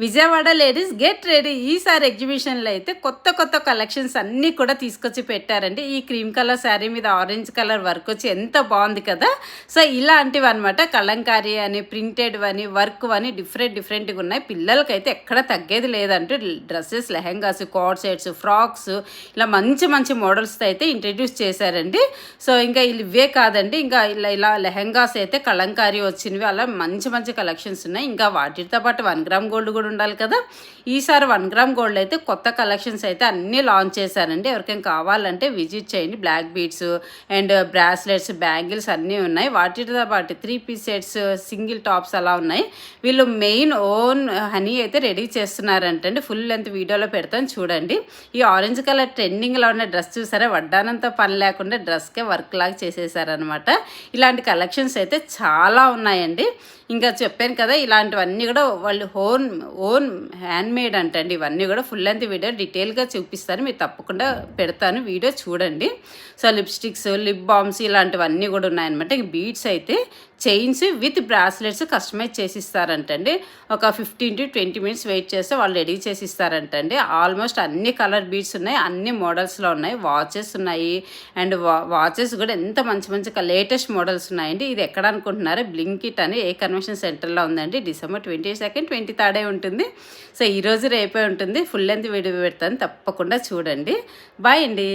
Vijayawada ladies get ready ఈసారి ఎగ్జిబిషన్లో అయితే కొత్త కొత్త కలెక్షన్స్ అన్నీ కూడా తీసుకొచ్చి పెట్టారండి. ఈ క్రీమ్ కలర్ శారీ మీద ఆరెంజ్ కలర్ వర్క్ వచ్చి ఎంత బాగుంది కదా. సో ఇలాంటివి అనమాట, కలంకారీ అని, ప్రింటెడ్ అని, వర్క్ అని డిఫరెంట్గా ఉన్నాయి. పిల్లలకైతే ఎక్కడ తగ్గేది లేదంటూ dresses, lehengas, coat sets, frocks ఇలా మంచి మోడల్స్తో అయితే ఇంట్రడ్యూస్ చేశారండి. సో ఇంకా ఇవే కాదండి, ఇంకా ఇలా లెహెంగాస్ అయితే కలంకారీ వచ్చినవి, అలా మంచి కలెక్షన్స్ ఉన్నాయి. ఇంకా వాటితో పాటు 1 గ్రామ్ గోల్డ్ కూడా ఉండాలి కదా. ఈసారి 1 గ్రామ్ గోల్డ్ అయితే కొత్త కలెక్షన్స్ అయితే అన్నీ లాంచ్ చేశారండి. ఎవరికైనా కావాలంటే విజిట్ చేయండి. Black beads and bracelets, bangles అన్నీ ఉన్నాయి. వాటితో పాటు 3 పీస్ సెట్స్, సింగిల్ టాప్స్ అలా ఉన్నాయి. వీళ్ళు మెయిన్ ఓన్ హనీ అయితే రెడీ చేస్తున్నారంటండి. ఫుల్ లెంత్ వీడియోలో పెడతాను చూడండి. ఈ ఆరెంజ్ కలర్ ట్రెండింగ్లో ఉన్న డ్రెస్ చూసారా, వడ్డానంతో పని లేకుండా డ్రెస్కే వర్క్ లాగా చేసేసారనమాట. ఇలాంటి కలెక్షన్స్ అయితే చాలా ఉన్నాయండి. ఇంకా చెప్పాను కదా, ఇలాంటివన్నీ కూడా వాళ్ళు ఓన్ హ్యాండ్మేడ్ అంటండి. ఇవన్నీ కూడా ఫుల్ లెంత్ వీడియో డీటెయిల్గా చూపిస్తాను, మీరు తప్పకుండా పెడతాను, వీడియో చూడండి. సో లిప్స్టిక్స్, లిప్ బామ్స్ ఇలాంటివన్నీ కూడా ఉన్నాయన్నమాట. ఇంక బీడ్స్ అయితే చైన్స్ విత్ బ్రాస్లెట్స్ కస్టమైజ్ చేసిస్తారంటండి. ఒక 15 to 20 మినిట్స్ వెయిట్ చేస్తే వాళ్ళు రెడీ చేసిస్తారంటండి. ఆల్మోస్ట్ అన్ని కలర్ బీడ్స్ ఉన్నాయి, అన్ని మోడల్స్లో ఉన్నాయి. వాచెస్ ఉన్నాయి, అండ్ వాచెస్ కూడా ఎంత మంచి లేటెస్ట్ మోడల్స్ ఉన్నాయండి. ఇది ఎక్కడ అనుకుంటున్నారో, బ్లింకిట్ అని ఏ కన్వెన్షన్ సెంటర్లో ఉందండి. December 22nd, 23rd ఉంటుంది. సో ఈరోజు రేపే ఉంటుంది. ఫుల్ లెంత్ వీడియో పెడతాను, తప్పకుండా చూడండి. బాయ్ అండి.